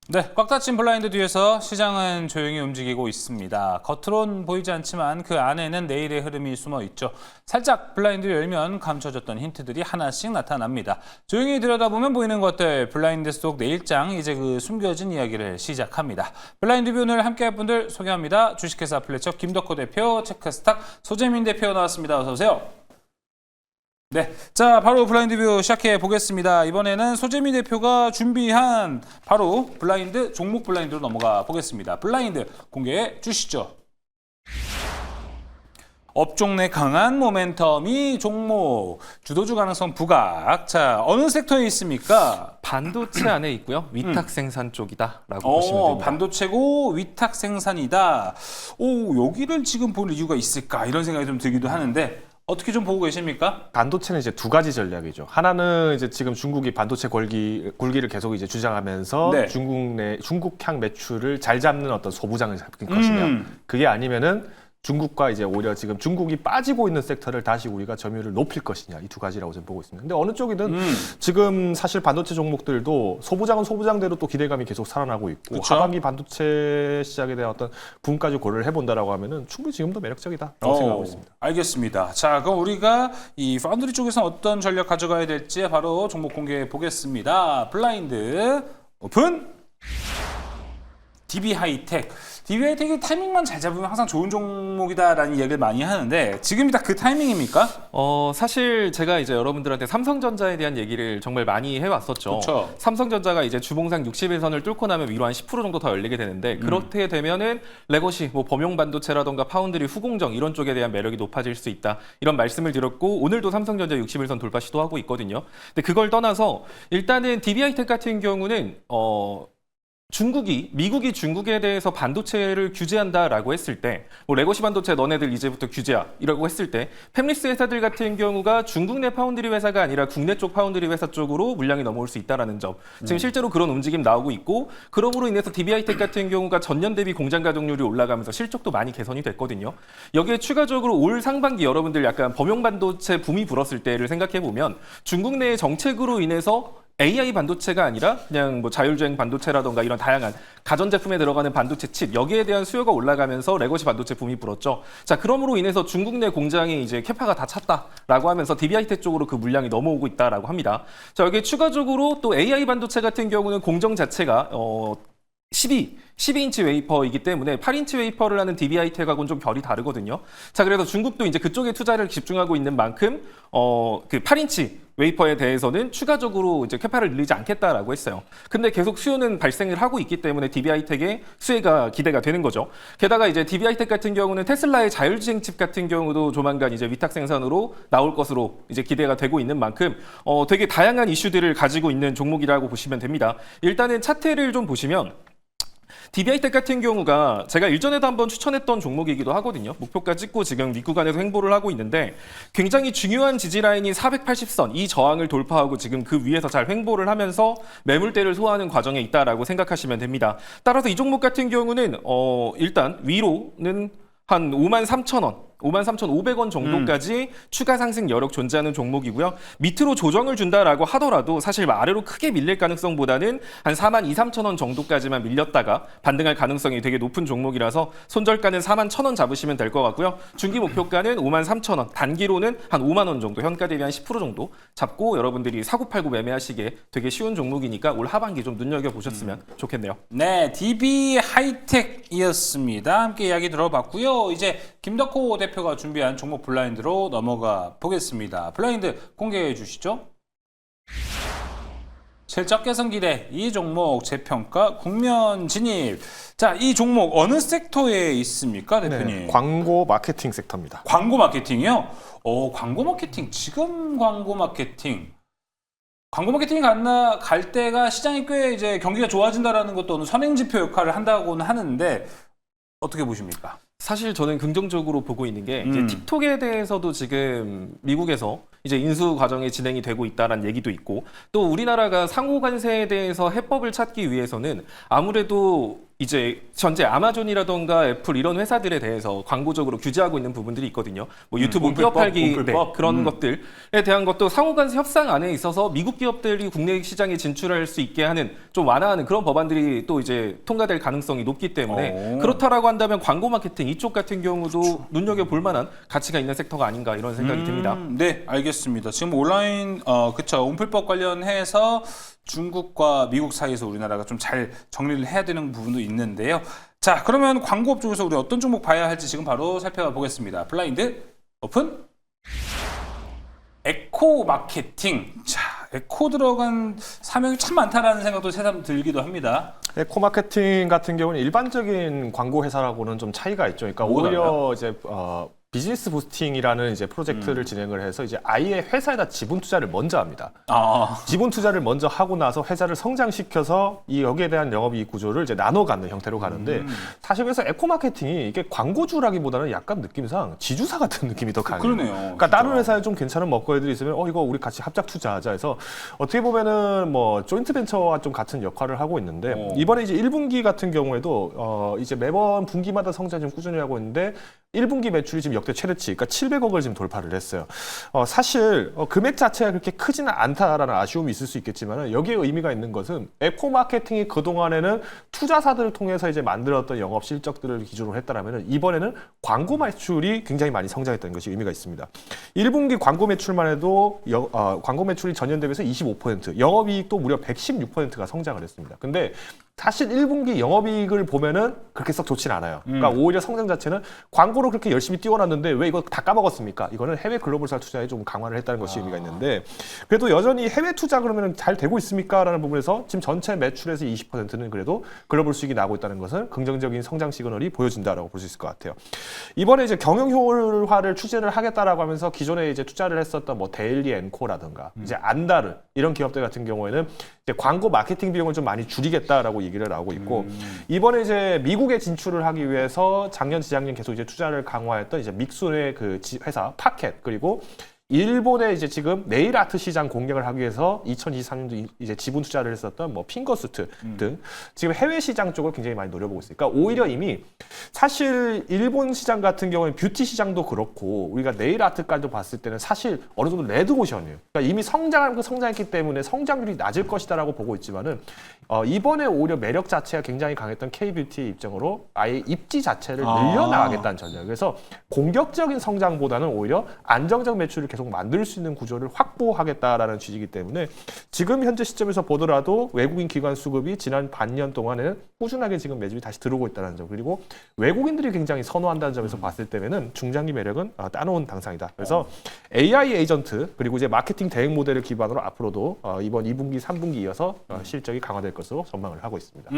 네, 꽉 닫힌 블라인드 뒤에서 시장은 조용히 움직이고 있습니다. 겉으론 보이지 않지만 그 안에는 내일의 흐름이 숨어 있죠. 살짝 블라인드를 열면 감춰졌던 힌트들이 하나씩 나타납니다. 조용히 들여다보면 보이는 것들, 블라인드 속 내일장, 이제 그 숨겨진 이야기를 시작합니다. 블라인드 뷰 오늘 함께할 분들 소개합니다. 주식회사 플래처 김덕호 대표, 체크스탁 소재민 대표 나왔습니다. 어서 오세요. 네, 자 바로 블라인드 뷰 시작해 보겠습니다. 이번에는 소재미 대표가 준비한 바로 블라인드 종목 블라인드로 넘어가 보겠습니다. 블라인드 공개해 주시죠. 업종 내 강한 모멘텀이 종목 주도주 가능성 부각. 자 어느 섹터에 있습니까? 반도체 안에 있고요. 위탁 생산 쪽이다라고 보시면 됩니다. 반도체고 위탁 생산이다. 오 여기를 지금 볼 이유가 있을까 이런 생각이 좀 들기도 하는데. 어떻게 좀 보고 계십니까? 반도체는 이제 두 가지 전략이죠. 하나는 이제 지금 중국이 반도체 굴기를 계속 이제 주장하면서 네. 중국향 매출을 잘 잡는 어떤 소부장을 잡을 것이냐. 그게 아니면은 중국과 이제 오히려 지금 중국이 빠지고 있는 섹터를 다시 우리가 점유율을 높일 것이냐. 이 두 가지라고 저는 보고 있습니다. 근데 어느 쪽이든 지금 사실 반도체 종목들도 소부장은 소부장대로 또 기대감이 계속 살아나고 있고 그쵸? 하반기 반도체 시장에 대한 어떤 부분까지 고려를 해본다라고 하면은 충분히 지금도 매력적이다라고 생각하고 있습니다. 알겠습니다. 자, 그럼 우리가 이 파운드리 쪽에서 어떤 전략 가져가야 될지 바로 종목 공개해 보겠습니다. 블라인드 오픈. DB 하이텍. DB 하이텍이 타이밍만 잘 잡으면 항상 좋은 종목이다라는 이야기를 많이 하는데 지금이 딱 그 타이밍입니까? 사실 제가 이제 여러분들한테 삼성전자에 대한 얘기를 정말 많이 해왔었죠. 그쵸. 삼성전자가 이제 주봉상 60일선을 뚫고 나면 위로 한 10% 정도 더 열리게 되는데 그렇게 되면은 레거시, 뭐 범용 반도체라던가 파운드리, 후공정 이런 쪽에 대한 매력이 높아질 수 있다. 이런 말씀을 드렸고 오늘도 삼성전자 60일선 돌파 시도하고 있거든요. 근데 그걸 떠나서 일단은 DB 하이텍 같은 경우는 미국이 중국에 대해서 반도체를 규제한다라고 했을 때, 뭐 레거시 반도체 너네들 이제부터 규제야 이라고 했을 때, 팹리스 회사들 같은 경우가 중국 내 파운드리 회사가 아니라 국내 쪽 파운드리 회사 쪽으로 물량이 넘어올 수 있다라는 점. 지금 실제로 그런 움직임 나오고 있고, 그러므로 인해서 DB 하이텍 같은 경우가 전년 대비 공장 가동률이 올라가면서 실적도 많이 개선이 됐거든요. 여기에 추가적으로 올 상반기 여러분들 약간 범용 반도체 붐이 불었을 때를 생각해 보면 중국 내의 정책으로 인해서 AI 반도체가 아니라 그냥 뭐 자율주행 반도체라던가 이런 다양한 가전제품에 들어가는 반도체 칩 여기에 대한 수요가 올라가면서 레거시 반도체 붐이 불었죠. 자, 그러므로 인해서 중국 내 공장이 이제 캐파가 다 찼다라고 하면서 DB 하이텍 쪽으로 그 물량이 넘어오고 있다라고 합니다. 자, 여기에 추가적으로 또 AI 반도체 같은 경우는 공정 자체가 12인치 웨이퍼이기 때문에 8인치 웨이퍼를 하는 DB 하이텍하고는 좀 결이 다르거든요. 자, 그래서 중국도 이제 그쪽에 투자를 집중하고 있는 만큼 그 8인치 웨이퍼에 대해서는 추가적으로 이제 캐파를 늘리지 않겠다라고 했어요. 근데 계속 수요는 발생을 하고 있기 때문에 DB 하이텍의 수혜가 기대가 되는 거죠. 게다가 이제 DB 하이텍 같은 경우는 테슬라의 자율주행 칩 같은 경우도 조만간 이제 위탁 생산으로 나올 것으로 이제 기대가 되고 있는 만큼 되게 다양한 이슈들을 가지고 있는 종목이라고 보시면 됩니다. 일단은 차트를 좀 보시면 DB 하이텍 같은 경우가 제가 일전에도 한번 추천했던 종목이기도 하거든요. 목표가 찍고 지금 윗구간에서 횡보를 하고 있는데 굉장히 중요한 지지라인인 480선 이 저항을 돌파하고 지금 그 위에서 잘 횡보를 하면서 매물대를 소화하는 과정에 있다라고 생각하시면 됩니다. 따라서 이 종목 같은 경우는 일단 위로는 한 53,000원 53,500원 정도까지 추가 상승 여력 존재하는 종목이고요. 밑으로 조정을 준다라고 하더라도 사실 아래로 크게 밀릴 가능성보다는 한 42,000원 정도까지만 밀렸다가 반등할 가능성이 되게 높은 종목이라서 손절가는 41,000원 잡으시면 될 것 같고요. 중기 목표가는 53,000원, 단기로는 한 5만 원 정도, 현가 대비 한 10% 정도 잡고 여러분들이 사고팔고 매매하시기에 되게 쉬운 종목이니까 올 하반기 좀 눈여겨보셨으면 좋겠네요. 네, DB 하이텍이었습니다. 함께 이야기 들어봤고요. 이제 김덕호 대표가 준비한 종목 블라인드로 넘어가 보겠습니다. 블라인드 공개해 주시죠. 실적 개선 기대, 이 종목 재평가 국면 진입. 자, 이 종목 어느 섹터에 있습니까, 대표님? 네, 광고 마케팅 섹터입니다. 광고 마케팅이요? 광고 마케팅, 지금 광고 마케팅. 광고 마케팅이 갈 때가 시장이 꽤 이제 경기가 좋아진다라는 것도 어느 선행지표 역할을 한다고는 하는데 어떻게 보십니까? 사실 저는 긍정적으로 보고 있는 게 이제 틱톡에 대해서도 지금 미국에서 이제 인수 과정이 진행이 되고 있다라는 얘기도 있고 또 우리나라가 상호 관세에 대해서 해법을 찾기 위해서는 아무래도 이제 전체 아마존이라던가 애플 이런 회사들에 대해서 광고적으로 규제하고 있는 부분들이 있거든요. 뭐 유튜브 문풀법, 끼어팔기 문풀법. 그런 것들에 대한 것도 상호간 협상 안에 있어서 미국 기업들이 국내 시장에 진출할 수 있게 하는 좀 완화하는 그런 법안들이 또 이제 통과될 가능성이 높기 때문에 그렇다라고 한다면 광고 마케팅 이쪽 같은 경우도 눈여겨볼 만한 가치가 있는 섹터가 아닌가 이런 생각이 듭니다. 네, 알겠습니다. 지금 온라인 그쵸 온풀법 관련해서 중국과 미국 사이에서 우리나라가 좀 잘 정리를 해야 되는 부분도 있는데요. 자, 그러면 광고업 쪽에서 우리 어떤 종목 봐야 할지 지금 바로 살펴보겠습니다. 블라인드 오픈. 에코 마케팅. 자, 에코 들어간 사명이 참 많다라는 생각도 새삼 들기도 합니다. 에코 마케팅 같은 경우는 일반적인 광고 회사라고는 좀 차이가 있죠. 그러니까 뭐가 오히려 달라요? 이제 비즈니스 부스팅이라는 이제 프로젝트를 진행을 해서 이제 아예 회사에다 지분 투자를 먼저 합니다. 지분 투자를 먼저 하고 나서 회사를 성장시켜서 이 여기에 대한 영업이익 구조를 이제 나눠 갖는 형태로 가는데 사실 그래서 에코 마케팅이 이게 광고주라기보다는 약간 느낌상 지주사 같은 느낌이 더 강해요. 그러네요. 그러니까 진짜. 다른 회사에 좀 괜찮은 먹거리들이 있으면 이거 우리 같이 합작 투자하자 해서 어떻게 보면은 뭐 조인트 벤처와 좀 같은 역할을 하고 있는데 이번에 이제 1분기 같은 경우에도 이제 매번 분기마다 성장 좀 꾸준히 하고 있는데 1분기 매출이 지금 역대 최대치, 그러니까 700억을 지금 돌파를 했어요. 사실 금액 자체가 그렇게 크지는 않다라는 아쉬움이 있을 수 있겠지만 여기에 의미가 있는 것은 에코 마케팅이 그 동안에는 투자사들을 통해서 이제 만들었던 영업 실적들을 기준으로 했다라면 이번에는 광고 매출이 굉장히 많이 성장했다는 것이 의미가 있습니다. 1분기 광고 매출만 해도 광고 매출이 전년 대비해서 25%, 영업이익도 무려 116%가 성장을 했습니다. 근데 사실 1분기 영업이익을 보면은 그렇게 썩 좋진 않아요. 그러니까 오히려 성장 자체는 광고를 그렇게 열심히 띄워놨는데 왜 이거 다 까먹었습니까? 이거는 해외 글로벌사 투자에 좀 강화를 했다는 것이 의미가 있는데 그래도 여전히 해외 투자 그러면 잘 되고 있습니까? 라는 부분에서 지금 전체 매출에서 20%는 그래도 글로벌 수익이 나고 있다는 것은 긍정적인 성장 시그널이 보여진다라고 볼 수 있을 것 같아요. 이번에 이제 경영 효율화를 추진을 하겠다라고 하면서 기존에 이제 투자를 했었던 뭐 데일리 앤코라든가 이제 안다르 이런 기업들 같은 경우에는 이제 광고 마케팅 비용을 좀 많이 줄이겠다라고 얘기를 나오고 있고 이번에 이제 미국에 진출을 하기 위해서 작년 재작년 계속 이제 투자를 강화했던 이제 믹순의 그 회사 파켓 그리고 일본에 이제 지금 네일 아트 시장 공략을 하기 위해서 2023년도 이제 지분 투자를 했었던 뭐 핑거스트 등 지금 해외 시장 쪽을 굉장히 많이 노려보고 있어요. 그러니까 오히려 이미 사실 일본 시장 같은 경우는 뷰티 시장도 그렇고 우리가 네일 아트까지도 봤을 때는 사실 어느 정도 레드오션이에요. 그러니까 이미 성장했기 때문에 성장률이 낮을 것이다라고 보고 있지만은 이번에 오히려 매력 자체가 굉장히 강했던 K-뷰티의 입장으로 아예 입지 자체를 늘려나가겠다는 전략. 그래서 공격적인 성장보다는 오히려 안정적 매출을 계속 만들 수 있는 구조를 확보하겠다라는 취지이기 때문에 지금 현재 시점에서 보더라도 외국인 기관 수급이 지난 반년 동안에는 꾸준하게 지금 매집이 다시 들어오고 있다는 점 그리고 외국인들이 굉장히 선호한다는 점에서 봤을 때는 중장기 매력은 따놓은 당상이다. 그래서 AI 에이전트 그리고 이제 마케팅 대응 모델을 기반으로 앞으로도 이번 2분기, 3분기 이어서 실적이 강화될 것으로 전망을 하고 있습니다.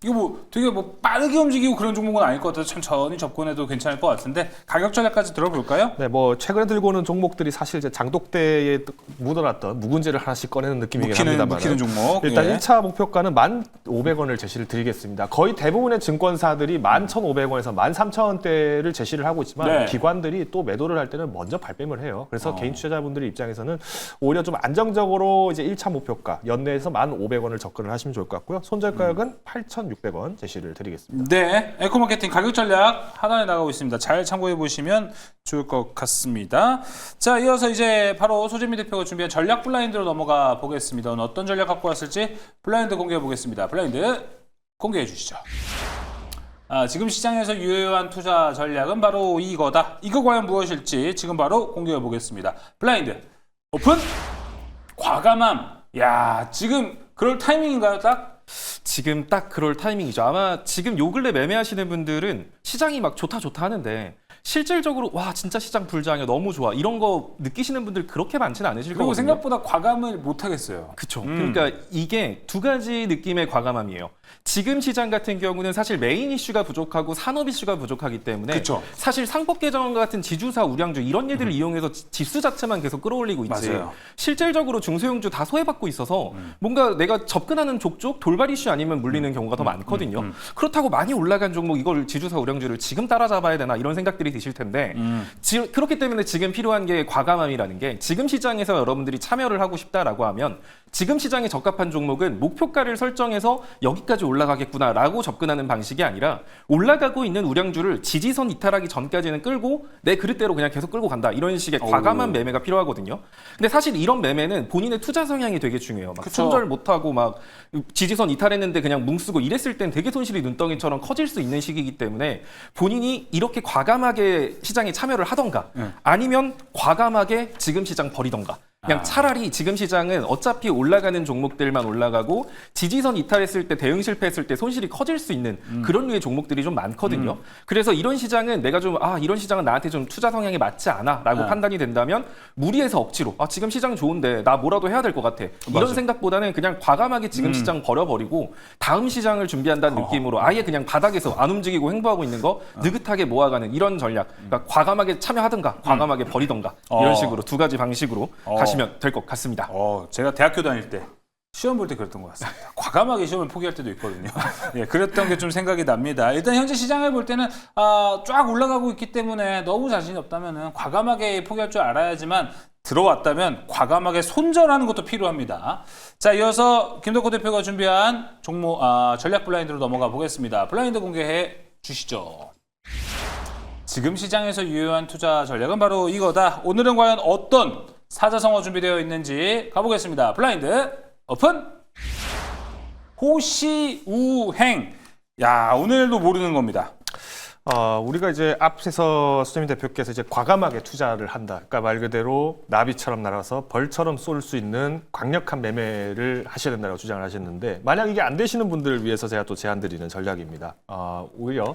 이거 뭐 되게 뭐 빠르게 움직이고 그런 종목은 아닐 것 같아서 천천히 접근해도 괜찮을 것 같은데 가격 전략까지 들어볼까요? 네, 뭐 최근에 들고 오는 종목들이 사실 이제 장독대에 묻어놨던 묵은지를 하나씩 꺼내는 느낌이긴 합니다만 묵히는 종목. 일단 예. 1차 목표가는 1,500원을 제시를 드리겠습니다. 거의 대부분의 증권사들이 11,500원에서 13,000원대를 제시를 하고 있지만 네. 기관들이 또 매도를 할 때는 먼저 발뺌을 해요. 그래서 개인 투자자분들 입장에서는 오히려 좀 안정적으로 이제 1차 목표가 연내에서 1,500원을 접근을 하시면 좋을 것 같고요. 손절 가격은 8,600원 제시를 드리겠습니다. 네, 에코마케팅 가격 전략 하단에 나가고 있습니다. 잘 참고해 보시면 좋을 것 같습니다. 자, 이어서 이제 바로 소재미 대표가 준비한 전략 블라인드로 넘어가 보겠습니다. 오늘 어떤 전략 갖고 왔을지 블라인드 공개해 보겠습니다. 블라인드 공개해 주시죠. 지금 시장에서 유효한 투자 전략은 바로 이거다. 이거 과연 무엇일지 지금 바로 공개해 보겠습니다. 블라인드 오픈. 과감함. 야, 지금 그럴 타이밍인가요, 딱? 지금 딱 그럴 타이밍이죠. 아마 지금 요 근래 매매하시는 분들은 시장이 막 좋다 좋다 하는데 실질적으로 와 진짜 시장 불장이야 너무 좋아 이런 거 느끼시는 분들 그렇게 많지는 않으실 그리고 거거든요. 생각보다 과감을 못 하겠어요. 그렇죠. 그러니까 이게 두 가지 느낌의 과감함이에요. 지금 시장 같은 경우는 사실 메인 이슈가 부족하고 산업 이슈가 부족하기 때문에 그쵸. 사실 상법 개정과 같은 지주사 우량주 이런 예들을 이용해서 지수 자체만 계속 끌어올리고 있지. 맞아요. 실질적으로 중소형주 다 소외받고 있어서 뭔가 내가 접근하는 족족 돌발 이슈 아니면 물리는 경우가 더 많거든요. 그렇다고 많이 올라간 종목 이걸 지주사 우량주를 지금 따라잡아야 되나 이런 생각들이 생각들이 드실 텐데 그렇기 때문에 지금 필요한 게 과감함이라는 게 지금 시장에서 여러분들이 참여를 하고 싶다라고 하면 지금 시장에 적합한 종목은 목표가를 설정해서 여기까지 올라가겠구나라고 접근하는 방식이 아니라 올라가고 있는 우량주를 지지선 이탈하기 전까지는 끌고 내 그릇대로 그냥 계속 끌고 간다. 이런 식의 과감한 매매가 필요하거든요. 근데 사실 이런 매매는 본인의 투자 성향이 되게 중요해요. 막 그쵸. 손절 못하고 막 지지선 이탈했는데 그냥 뭉쓰고 이랬을 땐 되게 손실이 눈덩이처럼 커질 수 있는 시기이기 때문에 본인이 이렇게 과감하게 시장에 참여를 하던가 아니면 과감하게 지금 시장 버리던가 그냥 차라리 지금 시장은 어차피 올라가는 종목들만 올라가고 지지선 이탈했을 때 대응 실패했을 때 손실이 커질 수 있는 그런 류의 종목들이 좀 많거든요. 그래서 이런 시장은 내가 좀 이런 시장은 나한테 좀 투자 성향이 맞지 않아라고 판단이 된다면 무리해서 억지로 지금 시장 좋은데 나 뭐라도 해야 될 것 같아. 이런 생각보다는 그냥 과감하게 지금 시장 버려버리고 다음 시장을 준비한다는 느낌으로 아예 그냥 바닥에서 안 움직이고 횡보하고 있는 거 느긋하게 모아가는 이런 전략. 그러니까 과감하게 참여하든가 과감하게 버리든가 이런 식으로 두 가지 방식으로 가시면 될 것 같습니다. 제가 대학교 다닐 때 시험 볼 때 그랬던 것 같습니다. 과감하게 시험을 포기할 때도 있거든요. 예, 그랬던 게 좀 생각이 납니다. 일단 현재 시장을 볼 때는 쫙 올라가고 있기 때문에 너무 자신이 없다면 과감하게 포기할 줄 알아야지만 들어왔다면 과감하게 손절하는 것도 필요합니다. 자, 이어서 김덕호 대표가 준비한 종목 전략 블라인드로 넘어가 보겠습니다. 블라인드 공개해 주시죠. 지금 시장에서 유효한 투자 전략은 바로 이거다. 오늘은 과연 어떤 사자성어 준비되어 있는지 가보겠습니다. 블라인드 오픈! 호시우행. 야, 오늘도 모르는 겁니다. 우리가 이제 앞에서 수재민 대표께서 이제 과감하게 투자를 한다. 그러니까 말 그대로 나비처럼 날아서 벌처럼 쏠 수 있는 강력한 매매를 하셔야 된다고 주장을 하셨는데 만약 이게 안 되시는 분들을 위해서 제가 또 제안드리는 전략입니다. 오히려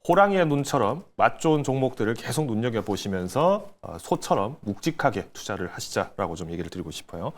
호랑이의 눈처럼 맛 좋은 종목들을 계속 눈여겨보시면서 소처럼 묵직하게 투자를 하시자라고 좀 얘기를 드리고 싶어요.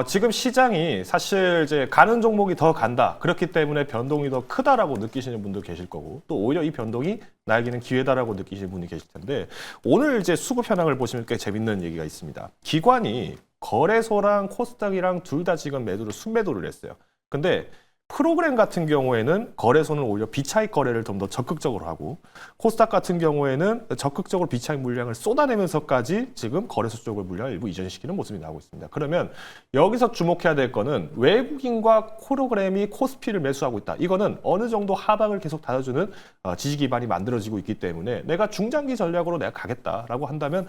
지금 시장이 사실 이제 가는 종목이 더 간다. 그렇기 때문에 변동이 더 크다라고 느끼시는 분도 계실 거고 또 오히려 이 변동이 나에게는 기회다라고 느끼시는 분이 계실 텐데 오늘 이제 수급 현황을 보시면 꽤 재밌는 얘기가 있습니다. 기관이 거래소랑 코스닥이랑 둘 다 지금 매도를 순매도를 했어요. 근데 프로그램 같은 경우에는 거래소는 오히려 비차익 거래를 좀 더 적극적으로 하고 코스닥 같은 경우에는 적극적으로 비차익 물량을 쏟아내면서까지 지금 거래소 쪽을 물량을 일부 이전시키는 모습이 나오고 있습니다. 그러면 여기서 주목해야 될 거는 외국인과 프로그램이 코스피를 매수하고 있다. 이거는 어느 정도 하방을 계속 닫아주는 지지 기반이 만들어지고 있기 때문에 내가 중장기 전략으로 내가 가겠다라고 한다면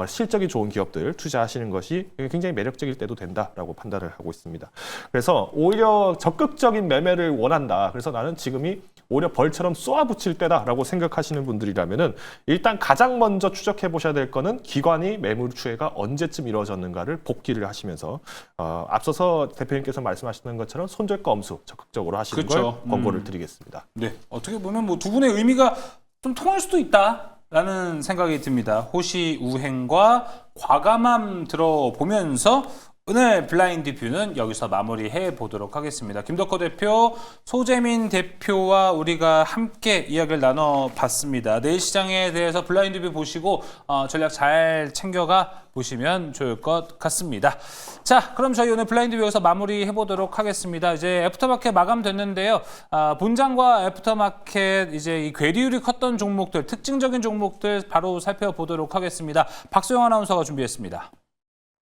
실적이 좋은 기업들 투자하시는 것이 굉장히 매력적일 때도 된다라고 판단을 하고 있습니다. 그래서 오히려 적극적인 매매를 원한다. 그래서 나는 지금이 오히려 벌처럼 쏘아붙일 때다라고 생각하시는 분들이라면은 일단 가장 먼저 추적해 보셔야 될 거는 기관이 매물 추이가 언제쯤 이루어졌는가를 복기를 하시면서 앞서서 대표님께서 말씀하시는 것처럼 손절가 엄수 적극적으로 하시는 걸 권고를 드리겠습니다. 네, 어떻게 보면 뭐 두 분의 의미가 좀 통할 수도 있다라는 생각이 듭니다. 호시우행과 과감함 들어보면서 오늘 블라인드 뷰는 여기서 마무리해 보도록 하겠습니다. 김덕호 대표, 소재민 대표와 우리가 함께 이야기를 나눠봤습니다. 내일 시장에 대해서 블라인드 뷰 보시고 전략 잘 챙겨가 보시면 좋을 것 같습니다. 자, 그럼 저희 오늘 블라인드 뷰 여기서 마무리해 보도록 하겠습니다. 이제 애프터마켓 마감됐는데요. 본장과 애프터마켓 이제 이 괴리율이 컸던 종목들, 특징적인 종목들 바로 살펴보도록 하겠습니다. 박소영 아나운서가 준비했습니다.